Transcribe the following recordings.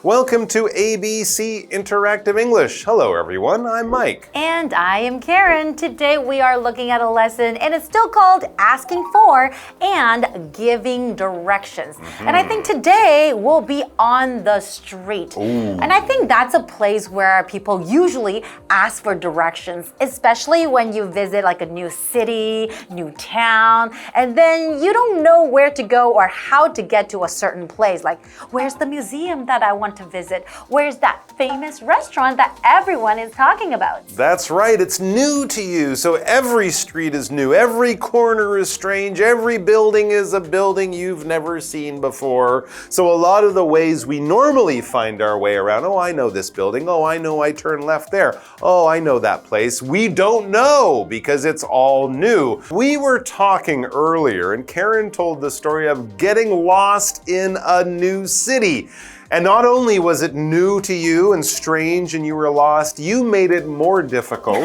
Welcome to ABC Interactive English. Hello everyone, I'm Mike. And I am Karen. Today we are looking at a lesson and it's still called Asking For and Giving Directions. And I think today we'll be on the street. Ooh. And I think that's a place where people usually ask for directions, especially when you visit like a new city, new town, and then you don't know where to go or how to get to a certain place. Like, where's the museum that I want to visit? Where's that famous restaurant that everyone is talking about? That's right, it's new to you. So every street is new, every corner is strange, every building is a building you've never seen before. So a lot of the ways we normally find our way around, oh, I know this building, oh, I know I turn left there, oh, I know that place. We don't know because it's all new. We were talking earlier and Karen told the story of getting lost in a new city. And not only was it new to you and strange and you were lost, you made it more difficult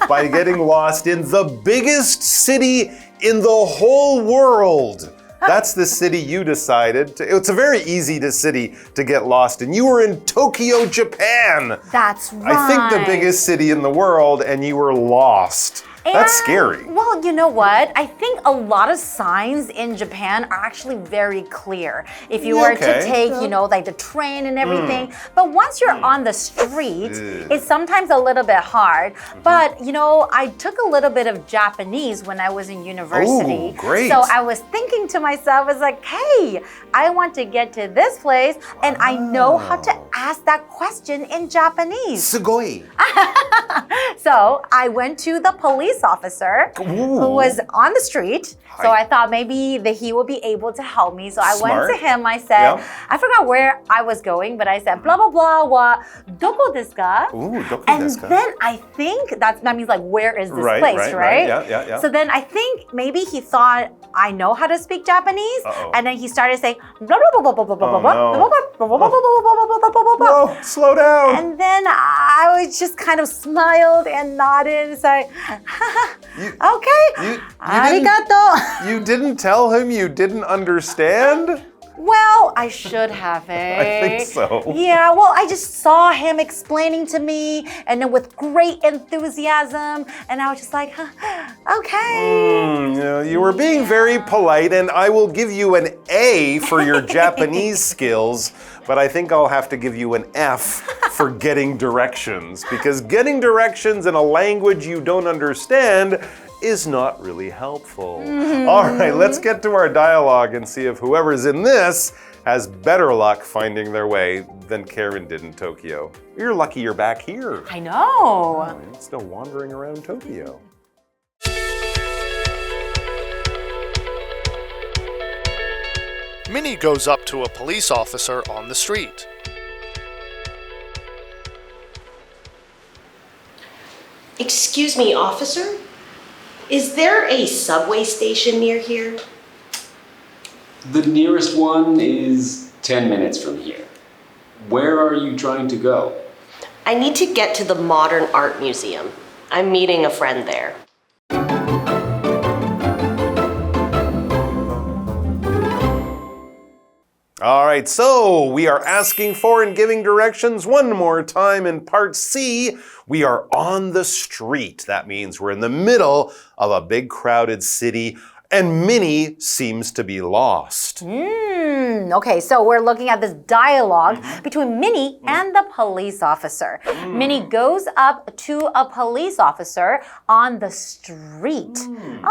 by getting lost in the biggest city in the whole world. That's the city you decided to. It's a very easy city to get lost in. You were in Tokyo, Japan. That's right. I think the biggest city in the world, and you were lost. That's scary. Well, you know what? I think a lot of signs in Japan are actually very clear. If you were to take, like the train and everything. But once you're on the street, it's sometimes a little bit hard. But, I took a little bit of Japanese when I was in university. Oh, great. So I was thinking to myself, I was like, hey, I want to get to this place and I know how to ask that question in Japanese. すごい. So I went to the police officer who was on the street. So I thought maybe that he would be able to help me. So I went to him. I said, I forgot where I was going, but I said, blah, blah, blah, wa doko desu ka? And then I think that means like, where is this place, right? Yeah. So then I think maybe he thought I know how to speak Japanese. And then he started saying, blah, blah, blah, blah, blah, blah, blah, blah. Whoa, slow down. And then I was just kind of smiled and nodded. So okay. Arigato. You didn't tell him you didn't understand? Well, I should have it. I think so. Yeah, well, I just saw him explaining to me and then with great enthusiasm. And I was just like, okay. You were being very polite and I will give you an A for your Japanese skills, but I think I'll have to give you an F for getting directions because getting directions in a language you don't understand is not really helpful. All right, let's get to our dialogue and see if whoever's in this has better luck finding their way than Karen did in Tokyo. You're lucky you're back here. I know. You're still wandering around Tokyo. Minnie goes up to a police officer on the street. Excuse me, officer? Is there a subway station near here? The nearest one is 10 minutes from here. Where are you trying to go? I need to get to the Modern Art Museum. I'm meeting a friend there. All right, so we are asking for and giving directions one more time in part C. We are on the street. That means we're in the middle of a big crowded city and Minnie seems to be lost. Okay, so we're looking at this dialogue between Minnie and the police officer. Minnie goes up to a police officer on the street.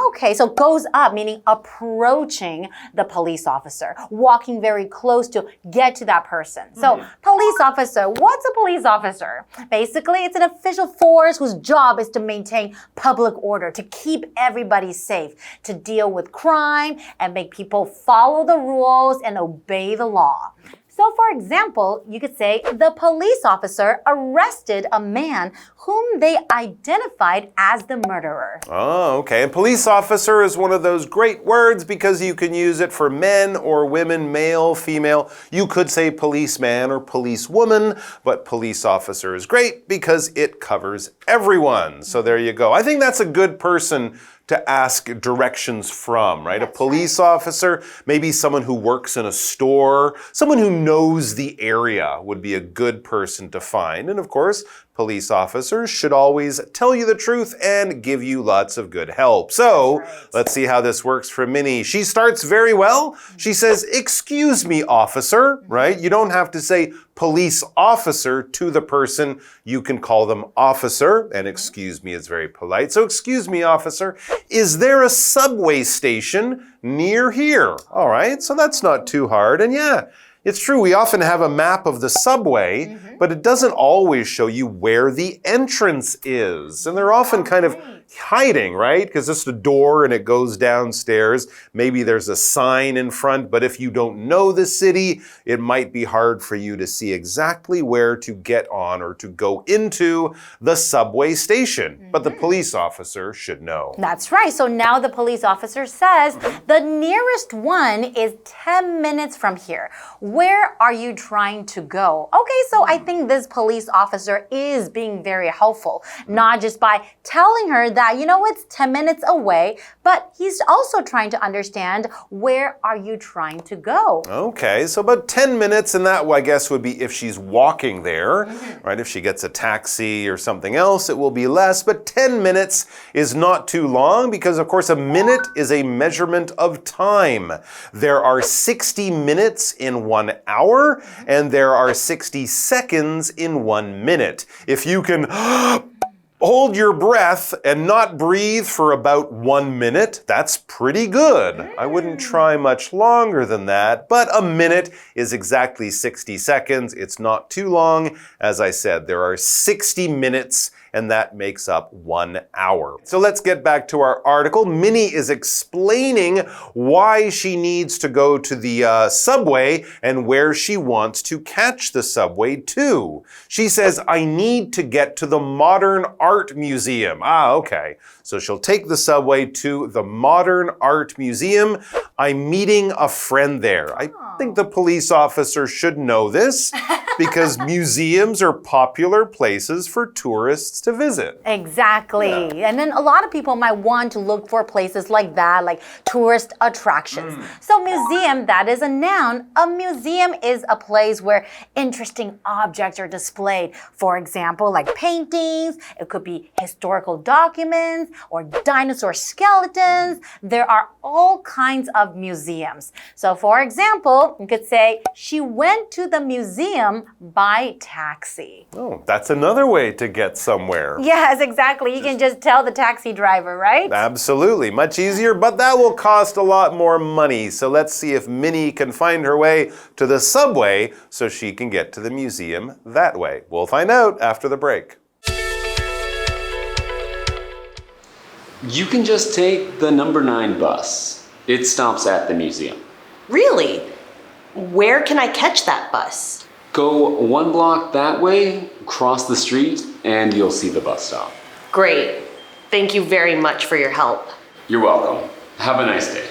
Okay, so goes up meaning approaching the police officer, walking very close to get to that person. So police officer, what's a police officer? Basically, it's an official force whose job is to maintain public order, to keep everybody safe, to deal with crime and make people follow the rules and obey the law. So for example, you could say the police officer arrested a man whom they identified as the murderer. Oh, okay. And police officer is one of those great words because you can use it for men or women, male, female. You could say policeman or policewoman, but police officer is great because it covers everyone. So there you go. I think that's a good person to ask directions from, right? A police officer, maybe someone who works in a store, someone who knows the area would be a good person to find. And of course, police officers should always tell you the truth and give you lots of good help. So let's see how this works for Minnie. She starts very well. She says, "Excuse me, officer," right? You don't have to say police officer to the person. You can call them officer, and excuse me is very polite. So excuse me, officer, is there a subway station near here? All right, so that's not too hard. And yeah, it's true, we often have a map of the subway, but it doesn't always show you where the entrance is. And they're often kind of hiding, right? Because it's a door and it goes downstairs. Maybe there's a sign in front, but if you don't know the city, it might be hard for you to see exactly where to get on or to go into the subway station. But the police officer should know. That's right. So now the police officer says the nearest one is 10 minutes from here. Where are you trying to go? Okay, so I think this police officer is being very helpful, not just by telling her that, you know, it's 10 minutes away, but he's also trying to understand where are you trying to go? Okay, so about 10 minutes, and that, I guess, would be if she's walking there, right? If she gets a taxi or something else, it will be less, but 10 minutes is not too long because, of course, a minute is a measurement of time. There are 60 minutes in 1 hour, and there are 60 seconds in 1 minute. If you can hold your breath and not breathe for about 1 minute, that's pretty good. I wouldn't try much longer than that, but a minute is exactly 60 seconds. It's not too long. As I said, there are 60 minutes, and that makes up 1 hour. So let's get back to our article. Minnie is explaining why she needs to go to the subway and where she wants to catch the subway to. She says, "I need to get to the Modern Art Museum." Ah, okay. So she'll take the subway to the Modern Art Museum. "I'm meeting a friend there." I think the police officer should know this because museums are popular places for tourists to visit. Exactly. Yeah. And then a lot of people might want to look for places like that, like tourist attractions. So museum, that is a noun. A museum is a place where interesting objects are displayed. For example, like paintings, it could be historical documents or dinosaur skeletons. There are all kinds of museums. So for example, you could say, she went to the museum by taxi. Oh, that's another way to get somewhere. Yes, exactly. You can just tell the taxi driver, right? Absolutely. Much easier, but that will cost a lot more money. So let's see if Minnie can find her way to the subway so she can get to the museum that way. We'll find out after the break. You can just take the number 9 bus. It stops at the museum. Really? Where can I catch that bus? Go 1 block that way, cross the street, and you'll see the bus stop. Great. Thank you very much for your help. You're welcome. Have a nice day.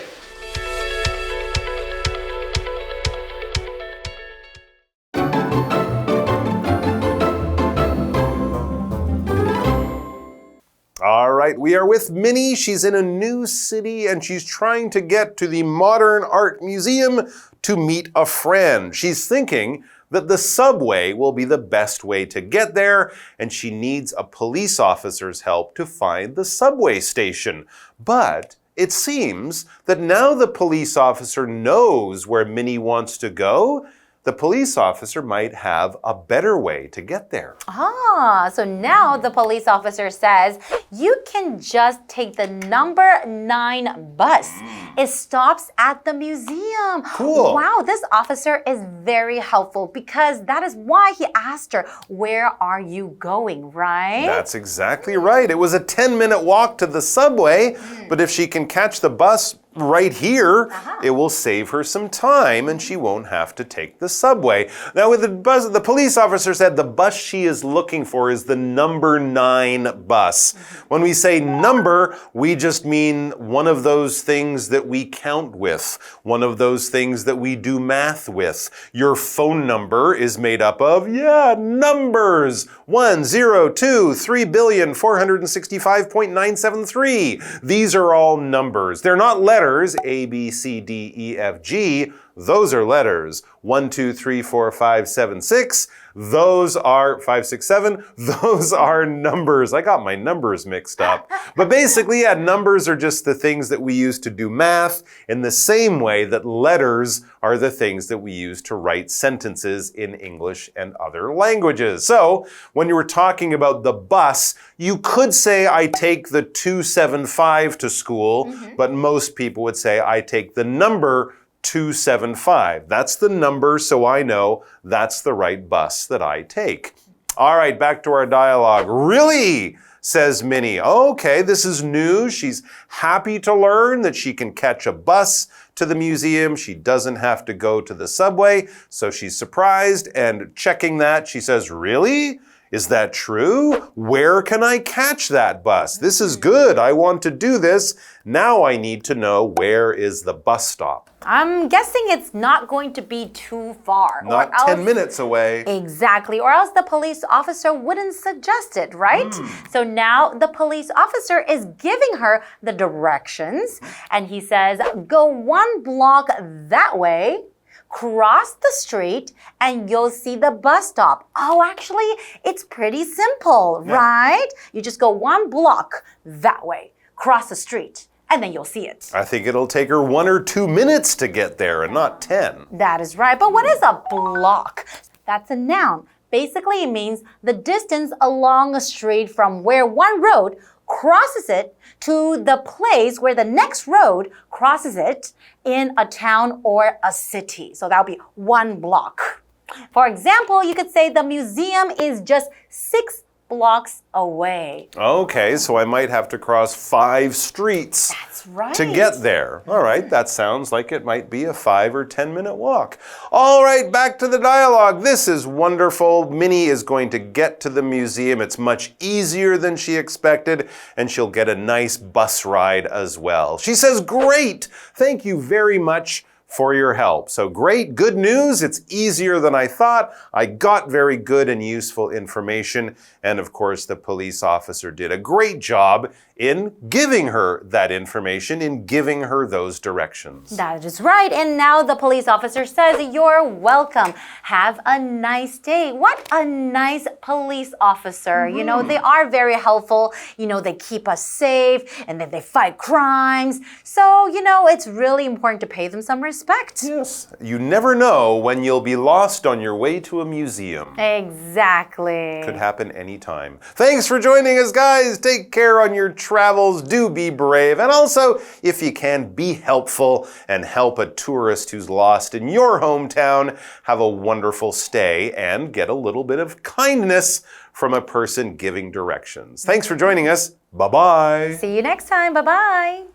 All right, we are with Minnie. She's in a new city and she's trying to get to the Modern Art Museum to meet a friend. She's thinking that the subway will be the best way to get there, and she needs a police officer's help to find the subway station. But it seems that now the police officer knows where Minnie wants to go. The police officer might have a better way to get there. Ah, so now the police officer says, you can just take the number 9 bus. It stops at the museum. Cool. Wow, this officer is very helpful because that is why he asked her, where are you going, right? That's exactly right. It was a 10-minute walk to the subway, but if she can catch the bus, right here, it will save her some time and she won't have to take the subway. Now with the police officer said the bus she is looking for is the number 9 bus. When we say number, we just mean one of those things that we count with, one of those things that we do math with. Your phone number is made up of, numbers. 1, 0, 2, 3,465,973. These are all numbers. They're not letters. A, B, C, D, E, F, G. Those are letters. 1, 2, 3, 4, 5, 7, 6. Those are 5, 6, 7. Those are numbers. I got my numbers mixed up. But basically, numbers are just the things that we use to do math in the same way that letters are the things that we use to write sentences in English and other languages. So, when you were talking about the bus, you could say, I take the 275 to school, but most people would say, I take the number 275. That's the number, so I know that's the right bus that I take. All right, back to our dialogue. Really? Says Minnie. Okay, this is new. She's happy to learn that she can catch a bus to the museum. She doesn't have to go to the subway, so she's surprised, and checking that, she says, really? Is that true? Where can I catch that bus? This is good. I want to do this. Now I need to know, where is the bus stop? I'm guessing it's not going to be too far. Not 10 minutes away. Exactly. Or else the police officer wouldn't suggest it, right? So now the police officer is giving her the directions. And he says, go 1 block that way. Cross the street and you'll see the bus stop. Oh, actually, it's pretty simple, right? You just go 1 block that way, cross the street, and then you'll see it. I think it'll take her 1 or 2 minutes to get there and not 10. That is right. But what is a block? That's a noun. Basically, it means the distance along a street from where one road crosses it to the place where the next road crosses it in a town or a city. So that would be 1 block. For example, you could say the museum is just 6 blocks away. Okay, so I might have to cross 5 streets. That's right. To get there. All right, that sounds like it might be a 5 or 10 minute walk. All right, back to the dialogue. This is wonderful. Minnie is going to get to the museum. It's much easier than she expected, and she'll get a nice bus ride as well. She says, great. Thank you very much for your help. So great, good news. It's easier than I thought. I got very good and useful information. And of course, the police officer did a great job in giving her that information, in giving her those directions. That is right. And now the police officer says, you're welcome. Have a nice day. What a nice police officer. You know, they are very helpful. You know, they keep us safe and then they fight crimes. So, you know, it's really important to pay them some respect. Yes. You never know when you'll be lost on your way to a museum. Exactly. Could happen anytime. Thanks for joining us, guys. Take care on your travels. Do be brave. And also, if you can, be helpful and help a tourist who's lost in your hometown. Have a wonderful stay and get a little bit of kindness from a person giving directions. Thanks for joining us. Bye-bye. See you next time. Bye-bye.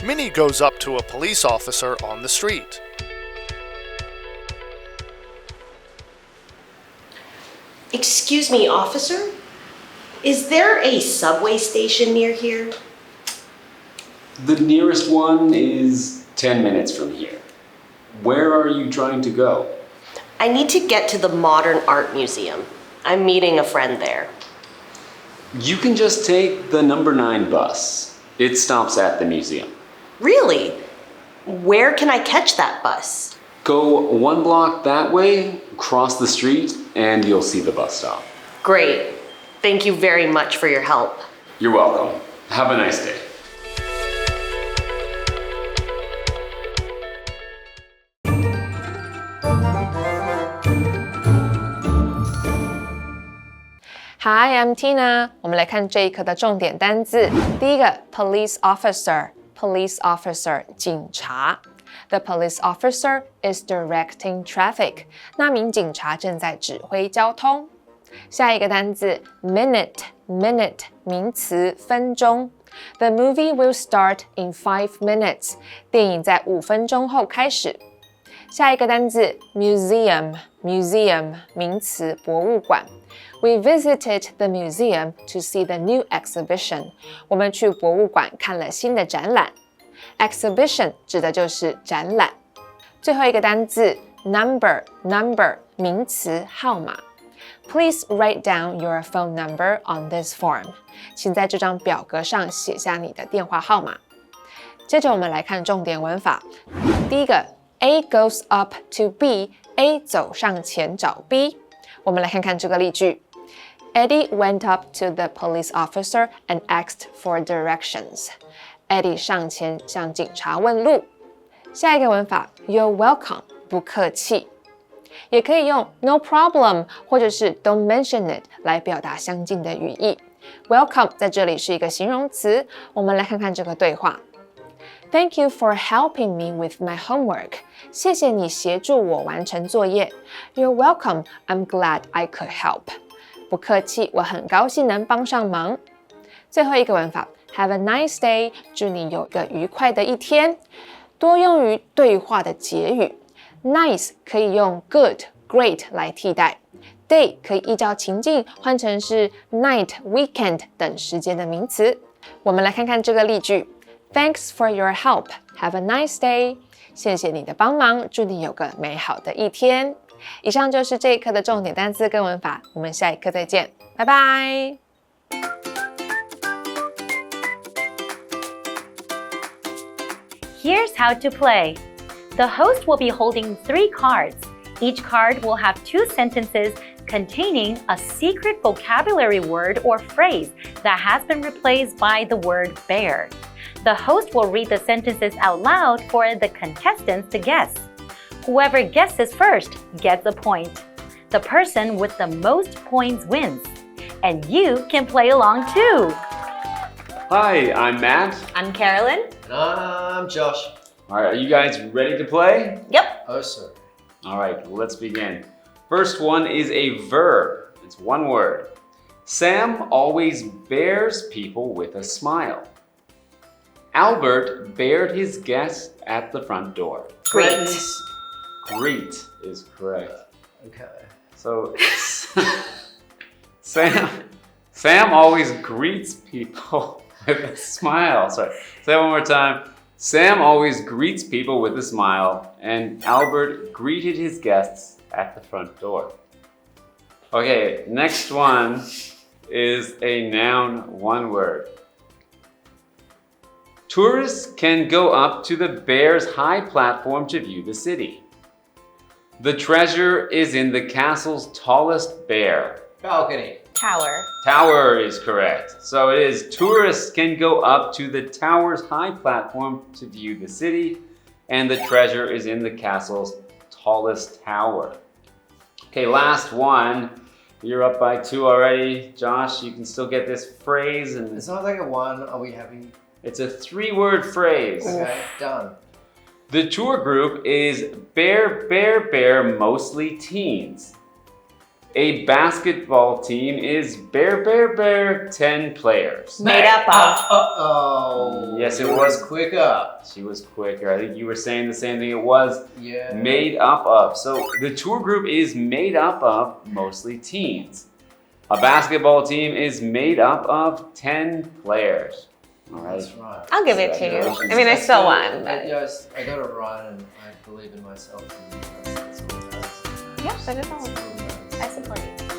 Minnie goes up to a police officer on the street. Excuse me, officer? Is there a subway station near here? The nearest one is 10 minutes from here. Where are you trying to go? I need to get to the Modern Art Museum. I'm meeting a friend there. You can just take the number 9 bus. It stops at the museum. Really? Where can I catch that bus? Go 1 block that way, cross the street, and you'll see the bus stop. Great. Thank you very much for your help. You're welcome. Have a nice day. Hi, I'm Tina. 我们来看这一课的重点单字。第一个 police officer， police officer 警察。The police officer is directing traffic. 那名警察正在指挥交通。下一个单字 minute 名词分钟。The movie will start in 5 minutes. 电影在5分钟后开始。下一个单字 museum 名词博物馆。We visited the museum to see the new exhibition. 我们去博物馆看了新的展览。Exhibition 指的就是展览。最后一个单字 number 名词号码。Please write down your phone number on this form. 请在这张表格上写下你的电话号码。接着我们来看重点文法。第一个 A goes up to B. A 走上前找 B. 我们来看看这个例句。Eddie went up to the police officer and asked for directions. Eddie 上前向警察问路。下一个文法 You're welcome. 不客气。也可以用 no problem 或者是 don't mention it 来表达相近的语义。Welcome 在这里是一个形容词，我们来看看这个对话。Thank you for helping me with my homework. 谢谢你协助我完成作业。You're welcome. I'm glad I could help. 不客气，我很高兴能帮上忙。最后一个文法 Have a nice day. 祝你有个愉快的一天。多用于对话的结语。Nice 可以用 good、great 来替代。Day 可以依照情境换成是 night、weekend 等时间的名词。我们来看看这个例句。Thanks for your help. Have a nice day. 谢谢你的帮忙，祝你有个美好的一天。以上就是这一课的重点单词跟文法，我们下一课再见，拜拜。Here's how to play. The host will be holding 3 cards. Each card will have 2 sentences containing a secret vocabulary word or phrase that has been replaced by the word bear. The host will read the sentences out loud for the contestants to guess. Whoever guesses first gets a point. The person with the most points wins. And you can play along too. Hi, I'm Matt. I'm Carolyn. And I'm Josh. All right, are you guys ready to play? Yep. Oh, sir. All right, let's begin. First one is a verb. It's one word. Sam always bears people with a smile. Albert bared his guest at the front door. Great. Greet is correct. Okay. So Sam always greets people with a smile. Sorry. Say it one more time. Sam always greets people with a smile, and Albert greeted his guests at the front door. Okay, next one is a noun, one word. Tourists can go up to the bear's high platform to view the city. The treasure is in the castle's tallest bear. Balcony. Tower. Tower is correct. So it is tourists can go up to the tower's high platform to view the city, and the treasure is in the castle's tallest tower. Okay, last one. You're up by 2 already. Josh, you can still get this phrase. And It's not like a 1. Are we having... it's a 3-word phrase. Okay, done. The tour group is bear, mostly teens. A basketball team is bear, 10 players. Made up of. Uh-oh. Yes, it was. Quicker. She was quicker. I think you were saying the same thing. It was Yeah. made up of. So the tour group is made up of mostly teens. A basketball team is made up of 10 players. All right. That's right. I'll give it to you. I mean, I still won, but Yes, I got it right and I believe in myself. And that's all it does. yeah, that is all. That's all it does. I support you.